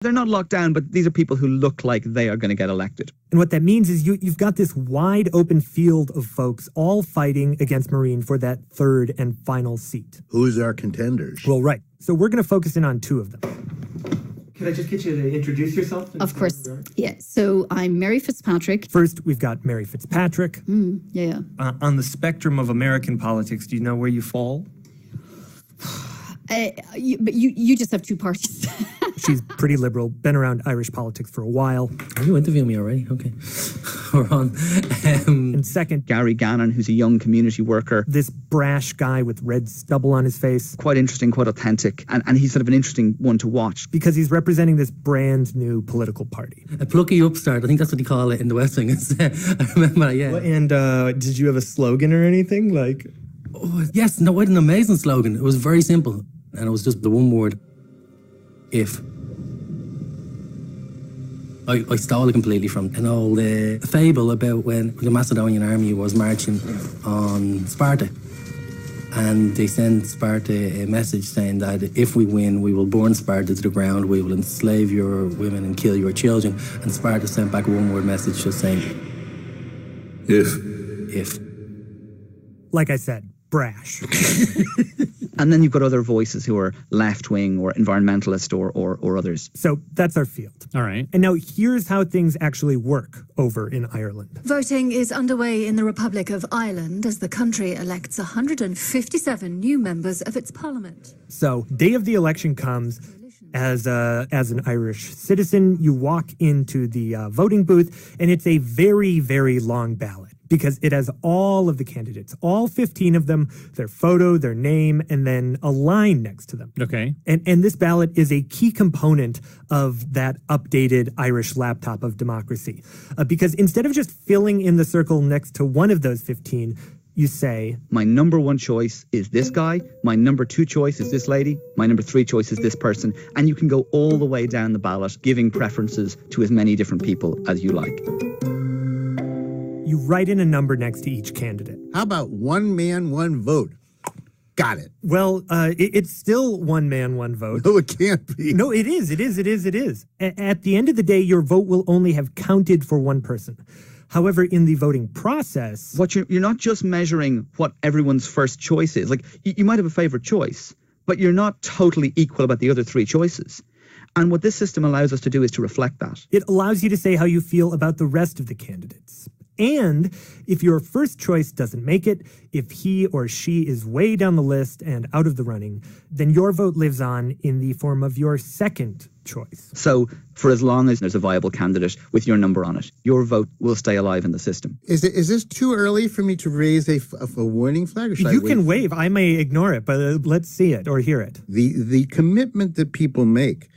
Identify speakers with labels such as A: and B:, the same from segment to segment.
A: They're not locked down, but these are people who look like they are going to get elected.
B: And what that means is you've got this wide open field of folks all fighting against Marine for that third and final seat.
C: Who's our contenders?
B: Well, right. So we're going to focus in on two of them. Can I just get you to introduce yourself?
D: Of course. Yeah. So I'm Mary Fitzpatrick.
B: First, we've got Mary Fitzpatrick.
D: Yeah.
E: On the spectrum of American politics, do you know where you fall?
D: But you just have two parties.
B: She's pretty liberal, been around Irish politics for a while.
F: Are you interviewing me already? Okay. We're on.
B: And second,
A: Gary Gannon, who's a young community worker.
B: This brash guy with red stubble on his face.
A: Quite interesting, quite authentic. And he's sort of an interesting one to watch.
B: Because he's representing this brand new political party.
F: A plucky upstart. I think that's what they call it in the West Wing. I remember that, yeah.
E: Well, and did you have a slogan or anything? Like,
F: yes, no, I had an amazing slogan. It was very simple. And it was just the one word, if. I stole it completely from an old fable about when the Macedonian army was marching on Sparta. And they sent Sparta a message saying that if we win, we will burn Sparta to the ground, we will enslave your women and kill your children. And Sparta sent back a one-word message just saying, if.
B: Like I said, brash.
A: And then you've got other voices who are left-wing or environmentalist or others.
B: So that's our field.
G: All right.
B: And now here's how things actually work over in Ireland.
H: Voting is underway in the Republic of Ireland as the country elects 157 new members of its parliament.
B: So day of the election comes. As an Irish citizen, you walk into the voting booth, and it's a very, very long ballot because it has all of the candidates, all 15 of them, their photo, their name, and then a line next to them.
G: Okay.
B: And this ballot is a key component of that updated Irish laptop of democracy. Because instead of just filling in the circle next to one of those 15, you say,
A: my number one choice is this guy, my number two choice is this lady, my number three choice is this person, and you can go all the way down the ballot, giving preferences to as many different people as you like.
B: You write in a number next to each candidate.
C: How about one man, one vote? Got it.
B: Well, it's still one man, one vote.
C: No, it can't be.
B: No, it is. At the end of the day, your vote will only have counted for one person. However, in the voting process...
A: What you're not just measuring what everyone's first choice is. Like, you might have a favorite choice, but you're not totally equal about the other three choices. And what this system allows us to do is to reflect that.
B: It allows you to say how you feel about the rest of the candidates. And if your first choice doesn't make it, if he or she is way down the list and out of the running, then your vote lives on in the form of your second choice.
A: So for as long as there's a viable candidate with your number on it, your vote will stay alive in the system.
C: Is this too early for me to raise a warning flag? Or should
B: you can wave. I may ignore it, but let's see it or hear it.
C: The commitment that people make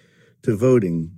C: to voting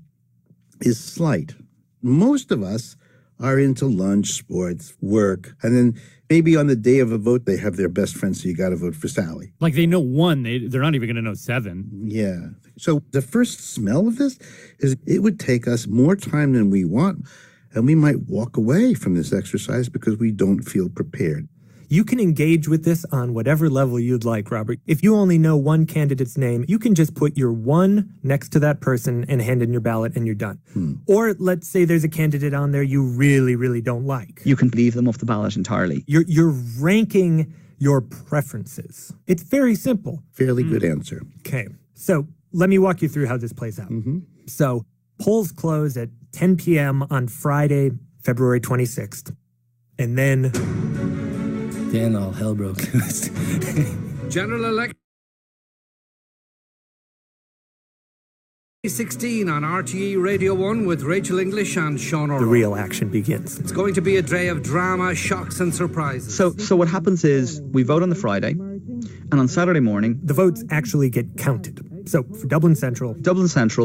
C: is slight. Most of us are into lunch, sports, work, and then maybe on the day of a vote, they have their best friend, so you got to vote for Sally.
G: Like they know one, they're not even going to know seven.
C: Yeah. So the first smell of this is it would take us more time than we want, and we might walk away from this exercise because we don't feel prepared.
B: You can engage with this on whatever level you'd like, Robert. If you only know one candidate's name, you can just put your one next to that person and hand in your ballot and you're done. Or let's say there's a candidate on there you really, really don't like.
A: You can leave them off the ballot entirely.
B: You're ranking your preferences. It's very simple.
C: Fairly good answer.
B: Okay, so let me walk you through how this plays out. So polls close at 10 p.m. on Friday, February 26th. And then
F: all hell broke loose.
I: General election 2016 on RTE Radio 1 with Rachel English and Sean O'Rourke.
B: The real action begins.
I: It's going to be a day of drama, shocks and surprises.
A: So what happens is we vote on the Friday, and on Saturday morning
B: the votes actually get counted. So for Dublin Central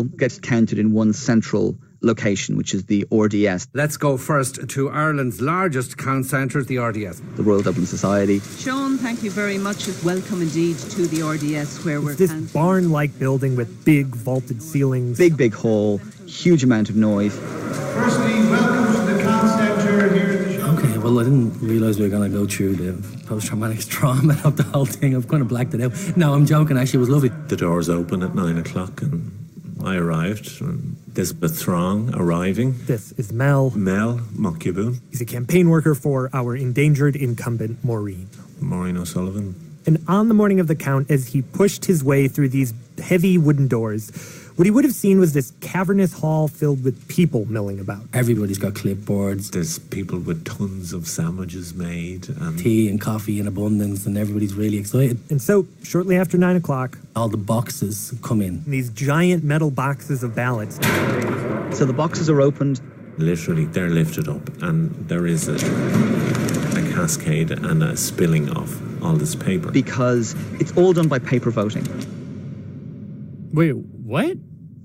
A: gets counted in one central location, which is the RDS.
I: Let's go first to Ireland's largest count centre, the RDS.
A: The Royal Dublin Society.
J: Sean, thank you very much. Welcome indeed to the RDS where we're
B: this barn-like building with big vaulted ceilings.
A: Big hall, huge amount of noise.
K: Firstly, welcome to the count centre here in the show.
F: Okay, well, I didn't realise we were going to go through the post-traumatic trauma of the whole thing. I've kind of blacked it out. No, I'm joking. Actually, it was lovely.
L: The doors open at 9 o'clock and I arrived. Elizabeth Throng arriving.
B: This is Mel.
L: Mel Mokibun.
B: He's a campaign worker for our endangered incumbent, Maureen.
L: Maureen O'Sullivan.
B: And on the morning of the count, as he pushed his way through these heavy wooden doors, what he would have seen was this cavernous hall filled with people milling about.
F: Everybody's got clipboards.
L: There's people with tons of sandwiches made. And
F: tea and coffee in abundance, and everybody's really excited.
B: And so, shortly after 9 o'clock,
F: all the boxes come in.
B: These giant metal boxes of ballots.
A: So the boxes are opened.
L: Literally, they're lifted up, and there is a cascade and a spilling of all this paper.
A: Because it's all done by paper voting.
G: Wait, what?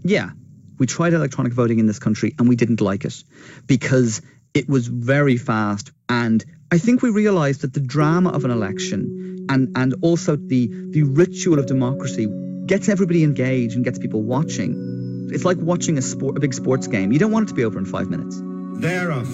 A: Yeah. We tried electronic voting in this country and we didn't like it because it was very fast. And I think we realized that the drama of an election and also the ritual of democracy gets everybody engaged and gets people watching. It's like watching a big sports game. You don't want it to be over in 5 minutes.
K: They're off.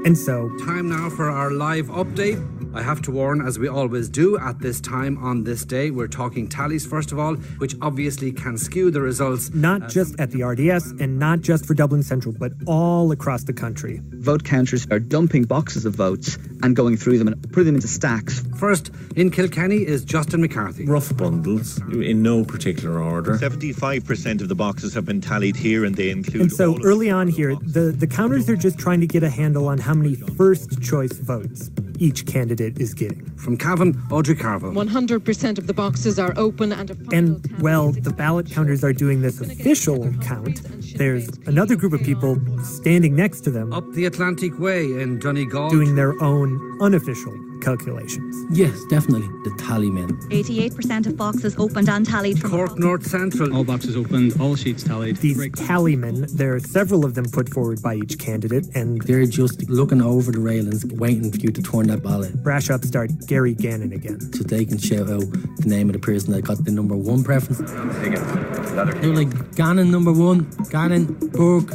B: And so,
I: time now for our live update. I have to warn, as we always do at this time on this day, we're talking tallies first of all, which obviously can skew the results.
B: Not just at the RDS and not just for Dublin Central, but all across the country.
A: Vote counters are dumping boxes of votes and going through them and putting them into stacks.
I: First, in Kilkenny is Justin McCarthy.
L: Rough bundles, in no particular order.
M: 75% of the boxes have been tallied here, and they include...
B: And so early on here, the counters are just trying to get a handle on how many first-choice votes each candidate is getting.
I: From Cavan, Audrey Carville.
N: 100% of the boxes are open
B: and while the ballot counters are doing this official count, there's another group of people standing next to them
I: up the Atlantic Way in Donegal
B: doing their own unofficial calculations.
F: Yes, definitely. The tally men.
O: 88% of boxes opened and tallied from
I: Cork North Central.
P: All boxes opened, all sheets tallied.
B: These tally men, there are several of them put forward by each candidate, and
F: they're just looking over the railings, waiting for you to turn that ballot.
B: Brash upstart Gary Gannon again.
F: So they can shout out the name of the person that got the number one preference. They're like, Gannon number one, Gannon, Burke,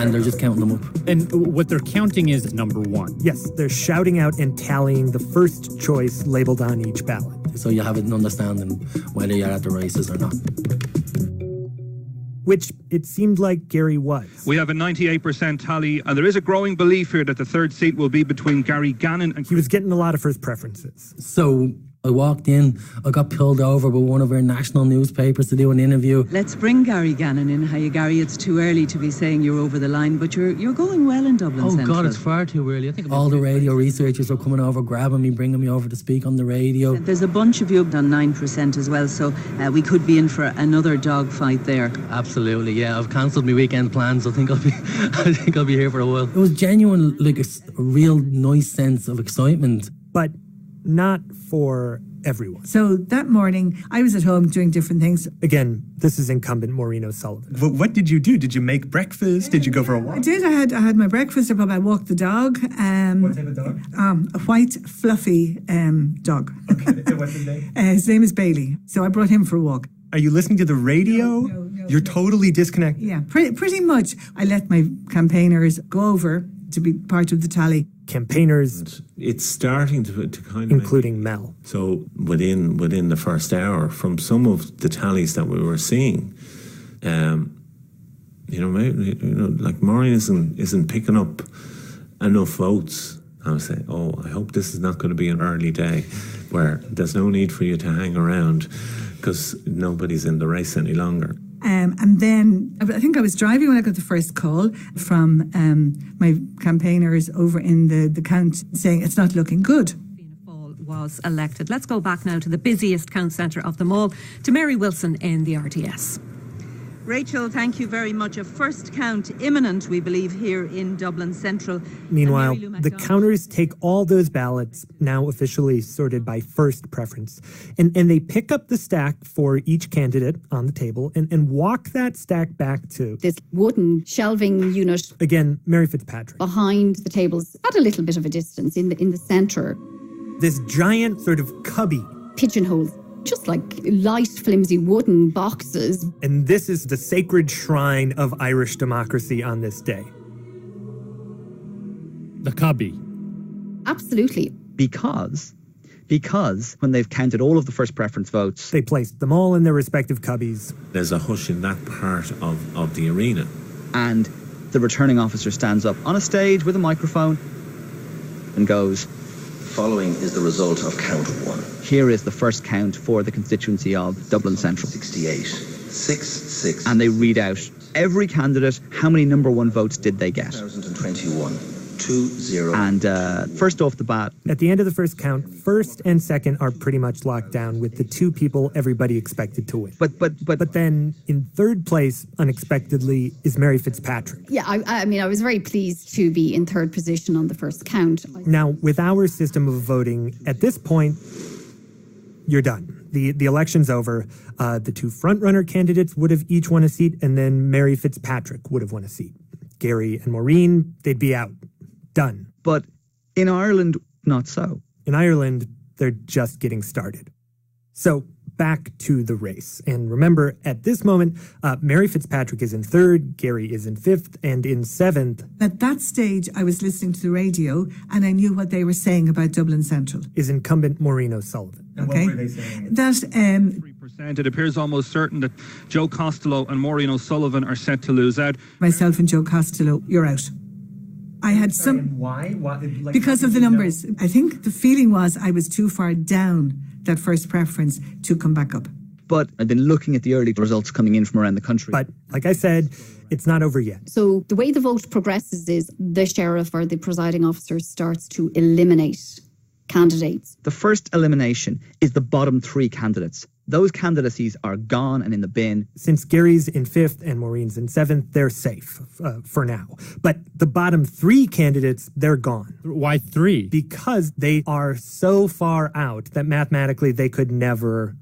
F: and they're just counting them up.
G: And what they're counting is number one.
B: Yes, they're shouting out and tallying the first choice labeled on each ballot.
F: So you have an understanding whether you're at the races or not.
B: Which it seemed like Gary was.
Q: We have a 98% tally, and there is a growing belief here that the third seat will be between Gary Gannon and...
B: He was getting a lot of first preferences.
F: So I walked in, I got pulled over by one of our national newspapers to do an interview.
J: Let's bring Gary Gannon in. Hiya, Gary. It's too early to be saying you're over the line, but you're going well in Dublin Central.
F: God, it's far too early. I think all the radio researchers were coming over, grabbing me, bringing me over to speak on the radio.
J: There's a bunch of you up on 9% as well, so we could be in for another dogfight there.
F: Absolutely, yeah. I've cancelled my weekend plans. I think I'll be here for a while. It was genuine, like a real nice sense of excitement.
B: But not for everyone.
R: So that morning, I was at home doing different things.
B: Again, this is incumbent Maureen O'Sullivan.
E: What did you do? Did you make breakfast? Did you go for a walk?
R: I did. I had my breakfast. I walked the dog.
E: What type of dog?
R: A white, fluffy dog.
E: Okay. What's his name?
R: His name is Bailey. So I brought him for a walk.
E: Are you listening to the radio?
R: No.
E: You're totally disconnected.
R: Yeah, pretty much. I let my campaigners go over to be part of the tally.
B: Campaigners,
L: it's starting to kind of
B: including Mel.
L: So within the first hour, from some of the tallies that we were seeing, like Maureen isn't picking up enough votes. I was saying, I hope this is not going to be an early day where there's no need for you to hang around because nobody's in the race any longer.
R: And then I think I was driving when I got the first call from my campaigners over in the count saying it's not looking good.
N: Was elected. Let's go back now to the busiest count centre of them all, to Mary Wilson in the RDS.
J: Rachel, thank you very much. A first count imminent, we believe, here in Dublin Central.
B: Meanwhile, the counters take all those ballots, now officially sorted by first preference, and they pick up the stack for each candidate on the table and walk that stack back to
D: this wooden shelving unit.
B: Again, Mary Fitzpatrick.
D: Behind the tables, at a little bit of a distance in the centre.
B: This giant sort of cubby.
D: Pigeonholes. Just like light, flimsy wooden boxes.
B: And this is the sacred shrine of Irish democracy on this day.
G: The cubby.
D: Absolutely.
A: Because because when they've counted all of the first preference votes,
B: they placed them all in their respective cubbies.
L: There's a hush in that part of the arena.
A: And the returning officer stands up on a stage with a microphone and goes,
S: "Following is the result of count 1.
A: Here is the first count for the constituency of Dublin Central.
S: 68. 6.
A: And they read out every candidate, how many number 1 votes did they get.
S: 2021. 2-0.
A: And first off the bat,
B: at the end of the first count, first and second are pretty much locked down with the 2 people everybody expected to win. But then in third place, unexpectedly, is Mary Fitzpatrick.
D: Yeah, I mean, I was very pleased to be in third position on the first count.
B: Now, with our system of voting, at this point, you're done. The election's over. The 2 front-runner candidates would have each won a seat, and then Mary Fitzpatrick would have won a seat. Gary and Maureen, they'd be out. Done.
A: But in Ireland, not so.
B: In Ireland, they're just getting started. So back to the race. And remember, at this moment, Mary Fitzpatrick is in third, Gary is in fifth, and in seventh.
R: At that stage, I was listening to the radio and I knew what they were saying about Dublin Central.
B: Is incumbent Maureen O'Sullivan.
E: And
R: okay.
E: What were they saying?
R: That
Q: 3%. It appears almost certain that Joe Costello and Maureen O'Sullivan are set to lose out.
R: Myself and Joe Costello, you're out. I had
E: Why?
R: Because of the numbers. I think the feeling was I was too far down that first preference to come back up.
A: But I've been looking at the early results coming in from around the country.
B: But like I said, it's not over yet.
D: So the way the vote progresses is the sheriff or the presiding officer starts to eliminate candidates.
A: The first elimination is the bottom 3 candidates. Those candidacies are gone and in the bin.
B: Since Gary's in fifth and Maureen's in seventh, they're safe for now. But the bottom 3 candidates, they're gone.
G: Why 3?
B: Because they are so far out that mathematically they could never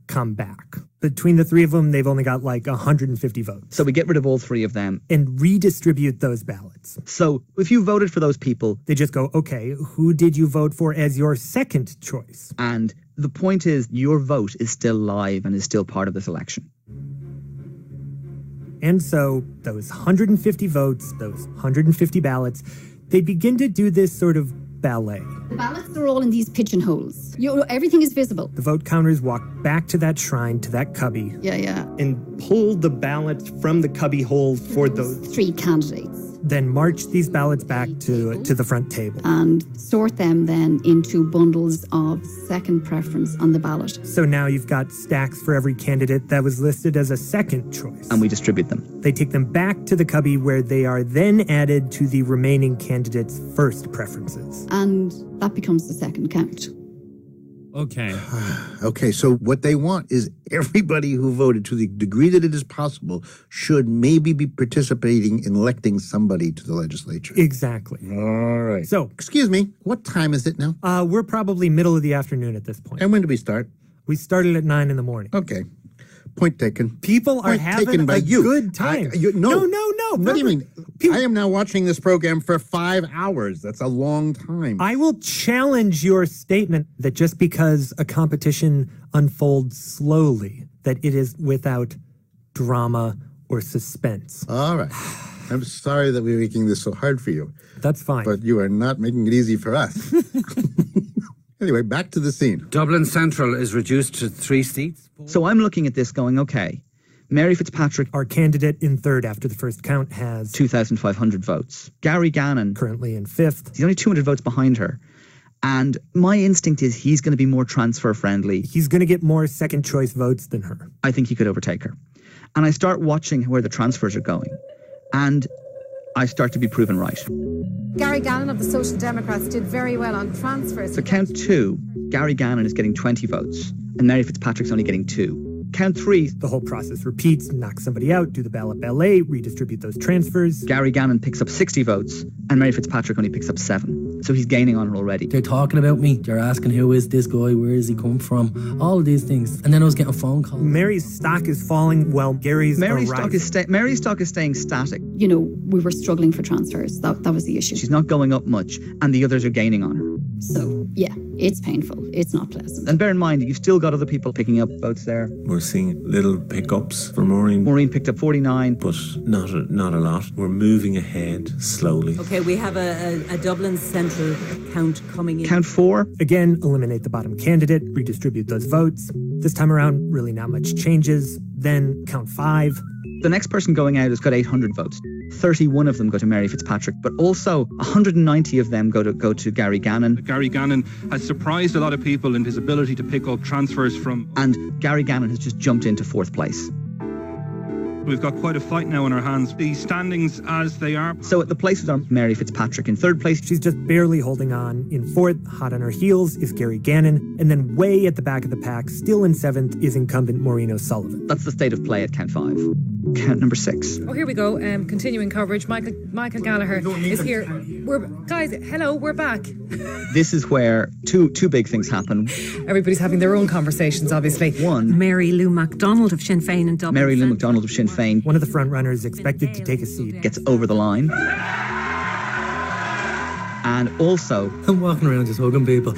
B: come back. Between the 3 of them, they've only got like 150 votes.
A: So we get rid of all 3 of them.
B: And redistribute those ballots.
A: So if you voted for those people,
B: they just go, okay, who did you vote for as your second choice?
A: And the point is, your vote is still live and is still part of this election.
B: And so those 150 votes, those 150 ballots, they begin to do this sort of ballet.
D: The ballots are all in these pigeonholes. Everything is visible.
B: The vote counters walk back to that shrine, to that cubby.
D: Yeah.
B: And pull the ballots from the cubby hole for those
D: 3 candidates.
B: Then march these ballots back to the front table.
D: And sort them then into bundles of second preference on the ballot.
B: So now you've got stacks for every candidate that was listed as a second choice.
A: And we distribute them.
B: They take them back to the cubby where they are then added to the remaining candidates' first preferences.
D: And that becomes the second count.
G: Okay.
C: Okay, so what they want is everybody who voted, to the degree that it is possible, should maybe be participating in electing somebody to the legislature.
B: Exactly.
C: All right.
B: So,
C: excuse me, what time is it now?
B: We're probably middle of the afternoon at this point.
C: And when do we start?
B: We started at 9 a.m.
C: Okay. Point taken.
B: People are having a good time. No.
C: What do you mean? I am now watching this program for 5 hours. That's a long time.
B: I will challenge your statement that just because a competition unfolds slowly, that it is without drama or suspense.
C: All right. I'm sorry that we're making this so hard for you.
B: That's fine.
C: But you are not making it easy for us. Anyway, back to the scene.
I: Dublin Central is reduced to 3 seats.
A: So I'm looking at this going, okay, Mary Fitzpatrick,
B: our candidate in third after the first count, has
A: 2,500 votes. Gary Gannon,
B: currently in fifth.
A: He's only 200 votes behind her. And my instinct is he's going to be more transfer friendly.
B: He's going to get more second choice votes than her.
A: I think he could overtake her. And I start watching where the transfers are going. And I start to be proven right.
T: Gary Gannon of the Social Democrats did very well on transfers.
A: So count 2, Gary Gannon is getting 20 votes and Mary Fitzpatrick's only getting 2. Count 3.
B: The whole process repeats, knock somebody out, do the ballot ballet, redistribute those transfers.
A: Gary Gannon picks up 60 votes and Mary Fitzpatrick only picks up 7. So he's gaining on her already.
F: They're talking about me. They're asking, who is this guy? Where does he come from? All of these things. And then I was getting a phone call.
B: Mary's stock is falling while Gary's
A: Mary's stock is staying static.
D: You know, we were struggling for transfers. That was the issue.
A: She's not going up much and the others are gaining on her.
D: So, yeah, it's painful. It's not pleasant.
A: And bear in mind, you've still got other people picking up votes there.
L: We're seeing little pickups for Maureen.
A: Maureen picked up 49.
L: But not a lot. We're moving ahead slowly.
J: Okay, we have a Dublin Central count coming in.
A: Count 4.
B: Again, eliminate the bottom candidate, redistribute those votes. This time around, really not much changes. Then count 5.
A: The next person going out has got 800 votes. 31 of them go to Mary Fitzpatrick, but also 190 of them go to Gary Gannon.
Q: Gary Gannon has surprised a lot of people in his ability to pick up transfers from...
A: And Gary Gannon has just jumped into 4th place.
Q: We've got quite a fight now in our hands. The standings as they are.
A: So the places are Mary Fitzpatrick in 3rd place.
B: She's just barely holding on. In 4th, hot on her heels, is Gary Gannon. And then way at the back of the pack, still in 7th, is incumbent Maureen O'Sullivan.
A: That's the state of play at count 5. Count number 6.
T: Oh, here we go. Continuing coverage. Michael Gallagher is here. Hello, we're back.
A: This is where two big things happen.
T: Everybody's having their own conversations, obviously.
A: One,
N: Mary Lou MacDonald of Sinn Féin in Dublin.
A: Mary Lou MacDonald of Sinn Féin,
B: one of the front runners expected to take a seat,
A: gets over the line. And also,
F: I'm walking around just hugging people.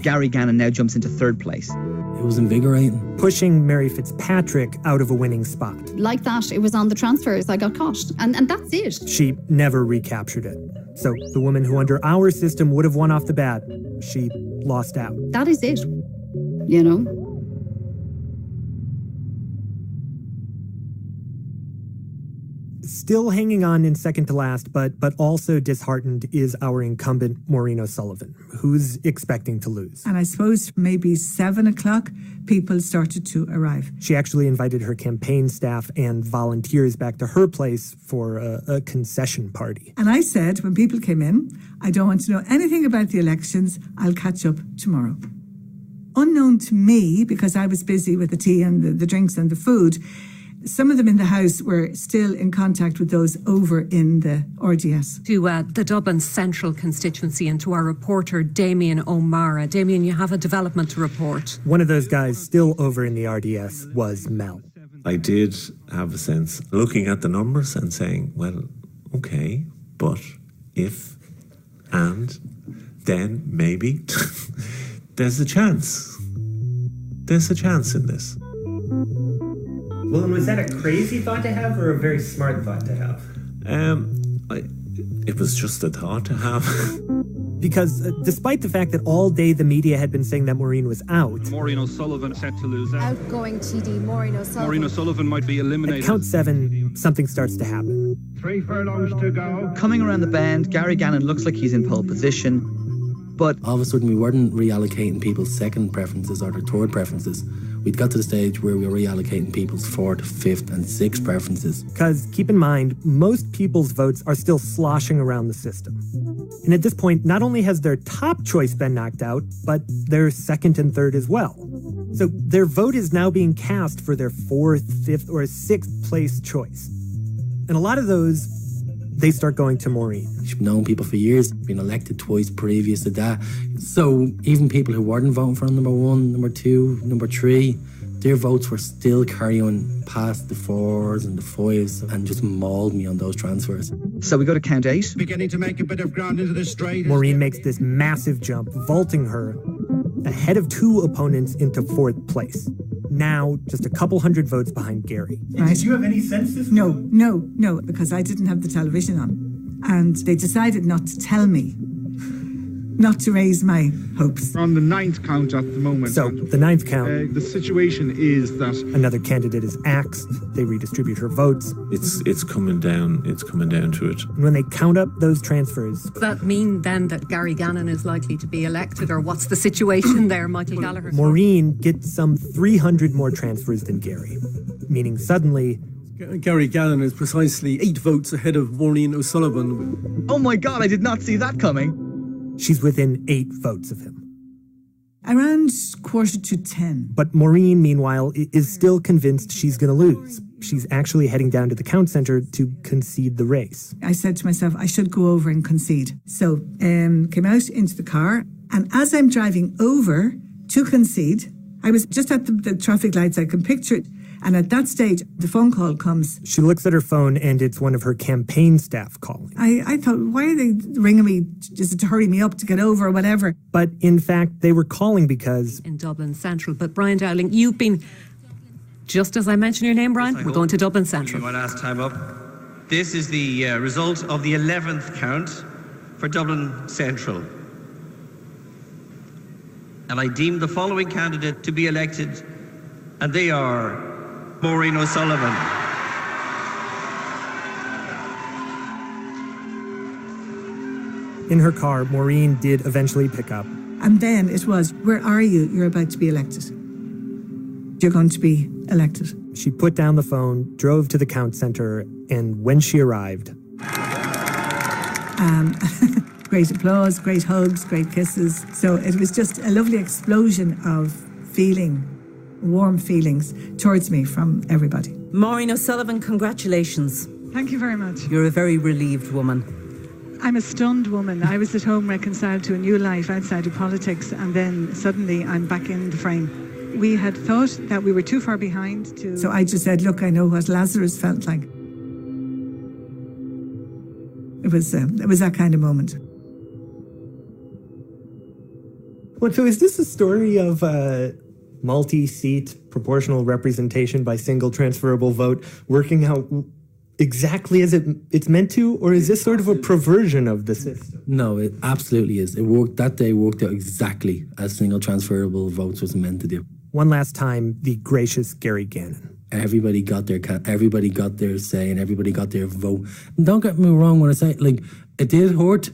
A: Gary Gannon now jumps into 3rd place.
F: It was invigorating.
B: Pushing Mary Fitzpatrick out of a winning spot.
D: Like that, it was on the transfers I got caught. And that's it.
B: She never recaptured it. So the woman who under our system would have won off the bat, she lost out.
D: That is it. You know?
B: Still hanging on in second to last, but also disheartened is our incumbent Maureen O'Sullivan, who's expecting to lose.
R: And I suppose maybe 7 o'clock, people started to arrive.
B: She actually invited her campaign staff and volunteers back to her place for a concession party.
R: And I said, when people came in, I don't want to know anything about the elections. I'll catch up tomorrow. Unknown to me, because I was busy with the tea and the drinks and the food, some of them in the House were still in contact with those over in the RDS.
N: To the Dublin Central constituency and to our reporter, Damien O'Mara. Damien, you have a development to report.
B: One of those guys still over in the RDS was Mel.
L: I did have a sense, looking at the numbers and saying, well, okay, but if, and, then, maybe, there's a chance. There's a chance in this.
E: Well, and was that a crazy thought to have or a very smart thought to have?
L: It was just a thought to have.
B: Because despite the fact that all day the media had been saying that Maureen was out,
Q: Maureen O'Sullivan set to lose out.
T: Outgoing TD Maureen O'Sullivan.
Q: Maureen O'Sullivan might be eliminated.
B: At count 7, something starts to happen.
K: 3 furlongs to go.
A: Coming around the bend, Gary Gannon looks like he's in pole position, but
F: all of a sudden we weren't reallocating people's second preferences or their third preferences. We'd got to the stage where we were reallocating people's 4th, 5th and 6th preferences.
B: Because keep in mind, most people's votes are still sloshing around the system. And at this point, not only has their top choice been knocked out, but their 2nd and 3rd as well. So their vote is now being cast for their 4th, 5th, or 6th place choice. And a lot of those, they start going to Maureen.
F: She's known people for years, been elected twice previous to that. So even people who weren't voting for number 1, number 2, number 3, their votes were still carrying past the 4s and the 5s and just mauled me on those transfers.
A: So we go to count 8.
K: Beginning to make a bit of ground into the straight.
B: Maureen makes this massive jump, vaulting her ahead of 2 opponents into 4th place. Now, just a couple hundred votes behind Gary.
R: Right.
E: Did you have any sense this?
R: No, because I didn't have the television on. And they decided not to tell me, not to raise my hopes.
U: On the 9th count at the moment.
B: So, the 9th count.
U: The situation is that
B: another candidate is axed. They redistribute her votes.
L: It's coming down. It's coming down to it.
B: And when they count up those transfers,
N: Does that mean then that Gary Gannon is likely to be elected, or what's the situation there, Michael Gallagher?
B: Maureen gets some 300 more transfers than Gary, meaning suddenly
V: Gary Gannon is precisely 8 votes ahead of Maureen O'Sullivan.
A: Oh my God, I did not see that coming.
B: She's within 8 votes of him.
R: Around 9:45.
B: But Maureen, meanwhile, is still convinced she's going to lose. She's actually heading down to the count center to concede the race.
R: I said to myself, I should go over and concede. So, came out into the car, and as I'm driving over to concede, I was just at the traffic lights, I can picture it, And at that stage, the phone call comes.
B: She looks at her phone and it's one of her campaign staff calling.
R: I thought, why are they ringing me? Is it to hurry me up to get over or whatever?
B: But in fact, they were calling because...
N: In Dublin Central. But Brian Dowling, you've been... Just as I mention your name, Brian, we're going to Dublin Central.
H: My last time up. This is the result of the 11th count for Dublin Central. And I deem the following candidate to be elected, and they are Maureen O'Sullivan.
B: In her car, Maureen did eventually pick up.
R: And then it was, where are you? You're about to be elected. You're going to be elected.
B: She put down the phone, drove to the count centre, and when she arrived...
R: Great applause, great hugs, great kisses. So it was just a lovely explosion of feeling, warm feelings towards me from everybody.
J: Maureen O'Sullivan, congratulations.
M: Thank you very much.
J: You're a very relieved woman.
M: I'm a stunned woman. I was at home reconciled to a new life outside of politics, and then suddenly I'm back in the frame. We had thought that we were too far behind to...
R: So I just said, look, I know what Lazarus felt like. It was that kind of moment.
B: Well, so is this a story of multi-seat proportional representation by single transferable vote working out exactly as it's meant to, or is this sort of a perversion of the system?
F: No, it absolutely is. It worked that day. Worked out exactly as single transferable votes was meant to do.
B: One last time, the gracious Gary Gannon.
F: Everybody got their say, and everybody got their vote. And don't get me wrong when I say, like, it did hurt,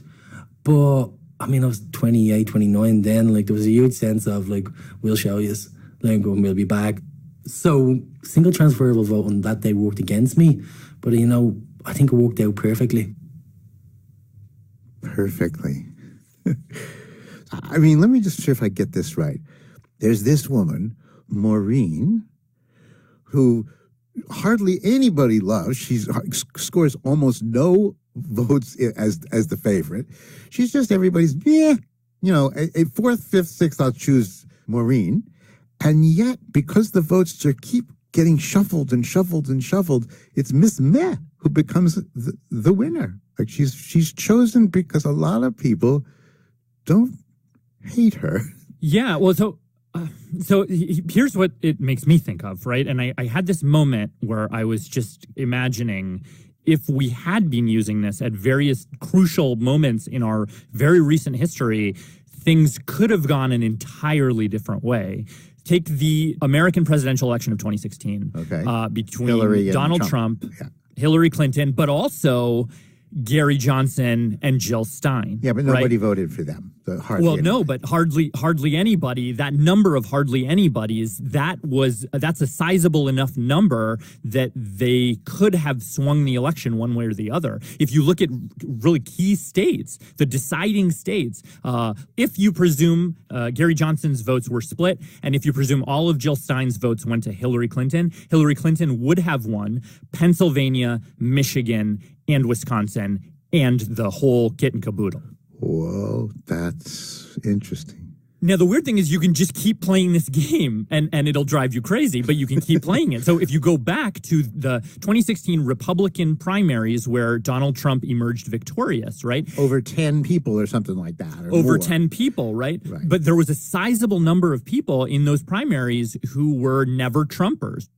F: but I mean, I was 28, 29 then. Like, there was a huge sense of, like, we'll show you, like, we'll be back. So, single transferable vote on that day worked against me, but, you know, I think it worked out perfectly.
C: Perfectly. I mean, let me just see if I get this right. There's this woman, Maureen, who hardly anybody loves. She scores almost no votes as the favorite. She's just everybody's, a fourth, fifth, sixth, I'll choose Maureen. And yet, because the votes keep getting shuffled and shuffled and shuffled, it's Miss Meh who becomes the winner. Like, she's chosen because a lot of people don't hate her.
G: Yeah, well, so here's what it makes me think of, right? And I had this moment where I was just imagining if we had been using this at various crucial moments in our very recent history, things could have gone an entirely different way. Take the American presidential election of 2016 between Donald Trump, Hillary Clinton, but also Gary Johnson and Jill Stein.
C: Yeah, but nobody voted for them.
G: But hardly anybody. That number of hardly anybody's, that's a sizable enough number that they could have swung the election one way or the other. If you look at really key states, the deciding states, if you presume Gary Johnson's votes were split, and if you presume all of Jill Stein's votes went to Hillary Clinton would have won Pennsylvania, Michigan, and Wisconsin, and the whole kit and caboodle.
C: Whoa, that's interesting.
G: Now, the weird thing is you can just keep playing this game and it'll drive you crazy, but you can keep playing it. So if you go back to the 2016 Republican primaries where Donald Trump emerged victorious, right?
C: Over 10 people or something like that.
G: Over 10 people, right? But there was a sizable number of people in those primaries who were never Trumpers.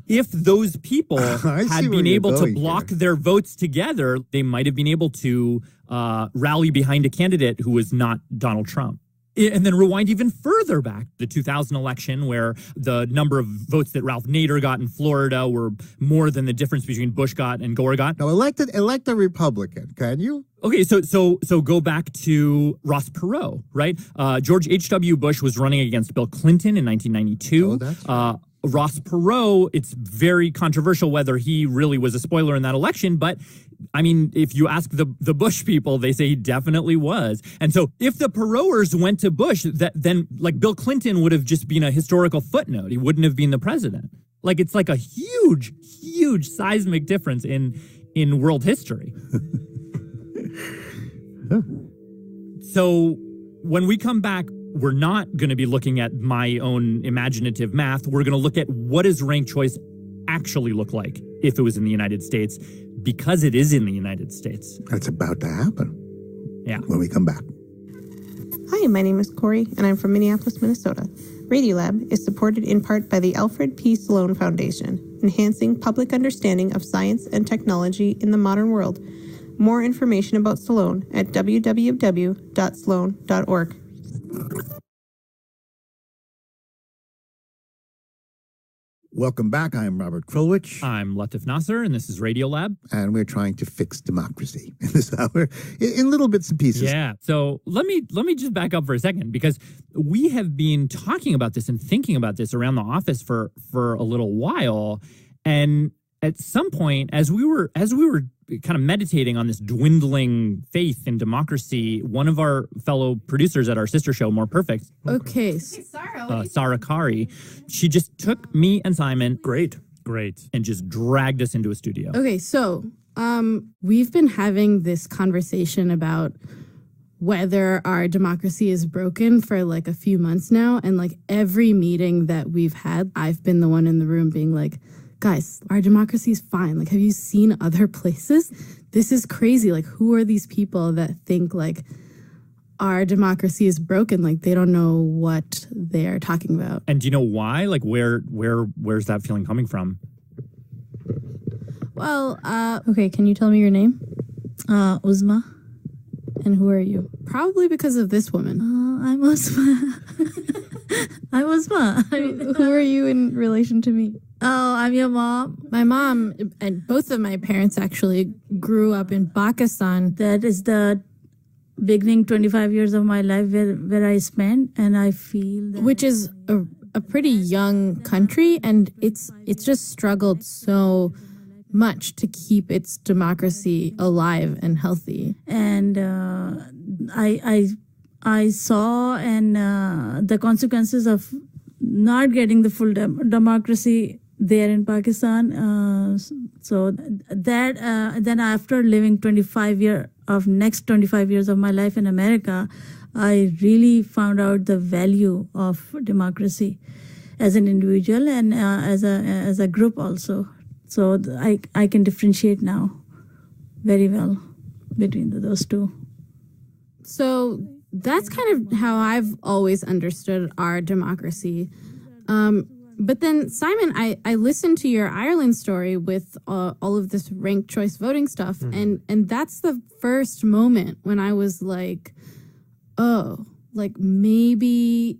G: If those people had been able to block their votes together, they might have been able to rally behind a candidate who was not Donald Trump. And then rewind even further back, the 2000 election, where the number of votes that Ralph Nader got in Florida were more than the difference between Bush got and Gore got.
C: No, elect a Republican, can you?
G: Okay, so go back to Ross Perot, right? George H.W. Bush was running against Bill Clinton in 1992.
C: Oh, that's right.
G: Ross Perot, it's very controversial whether he really was a spoiler in that election, but I mean, if you ask the Bush people, they say he definitely was. And so if the Peroters went to Bush, then like Bill Clinton would have just been a historical footnote. He wouldn't have been the president. Like, it's like a huge, huge seismic difference in world history. So when we come back, we're not going to be looking at my own imaginative math. We're going to look at what does ranked choice actually look like if it was in the United States, because it is in the United States.
C: That's about to happen.
G: Yeah.
C: When we come back.
O: Hi, my name is Corey, and I'm from Minneapolis, Minnesota. Radiolab is supported in part by the Alfred P. Sloan Foundation, enhancing public understanding of science and technology in the modern world. More information about Sloan at www.sloan.org.
C: Welcome back. I'm Robert Krulwich.
G: I'm Latif Nasser, and this is Radiolab.
C: And we're trying to fix democracy in this hour in little bits and pieces.
G: Yeah. So let me just back up for a second, because we have been talking about this and thinking about this around the office for a little while. And at some point, as we were kind of meditating on this dwindling faith in democracy, one of our fellow producers at our sister show, More Perfect, Sarah Kari, she just took me and Simon, great, and just dragged us into a studio.
P: Okay, so we've been having this conversation about whether our democracy is broken for like a few months now, and like every meeting that we've had, I've been the one in the room being like, guys, our democracy is fine. Like, have you seen other places? This is crazy. Like, who are these people that think like our democracy is broken? Like, they don't know what they're talking about.
G: And do you know why? Like, where's that feeling coming from?
P: Well, okay, can you tell me your name?
W: Uzma.
P: And who are you? Probably because of this woman.
W: I'm Uzma. I'm Uzma.
P: Who are you in relation to me?
W: Oh, I'm your mom.
P: My mom and both of my parents actually grew up in Pakistan.
W: That is the beginning 25 years of my life where I spent, and I feel that...
P: Which is a pretty young country, and it's just struggled so much to keep its democracy alive and healthy.
W: And I saw and the consequences of not getting the full democracy there in Pakistan. So that then after living 25 years of my life in America, I really found out the value of democracy as an individual and as a group also. So I can differentiate now very well between those two.
P: So that's kind of how I've always understood our democracy. But then, Simon, I listened to your Ireland story with all of this ranked choice voting stuff, and that's the first moment when I was like, oh, like maybe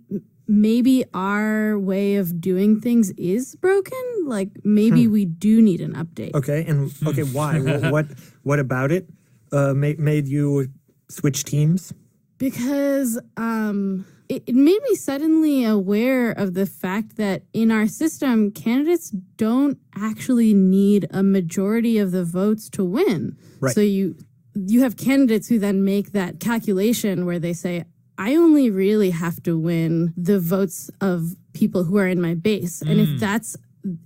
P: our way of doing things is broken. Like maybe we do need an update.
B: Okay, why? What about it made you switch teams?
P: Because it made me suddenly aware of the fact that in our system, candidates don't actually need a majority of the votes to win.
B: Right.
P: So you have candidates who then make that calculation where they say, I only really have to win the votes of people who are in my base. And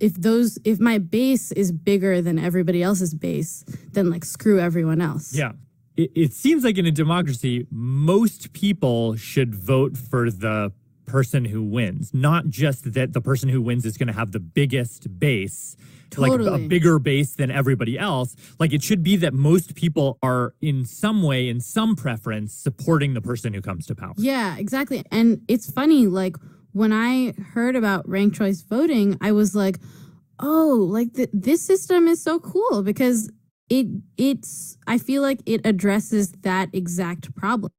P: if my base is bigger than everybody else's base, then like screw everyone else.
G: Yeah. It seems like in a democracy, most people should vote for the person who wins, not just that the person who wins is going to have the biggest base,
P: Totally.
G: like a bigger base than everybody else. Like it should be that most people are in some way, in some preference, supporting the person who comes to power.
P: Yeah, exactly. And it's funny, like when I heard about ranked choice voting, I was like, oh, like this system is so cool because I feel like it addresses that exact problem.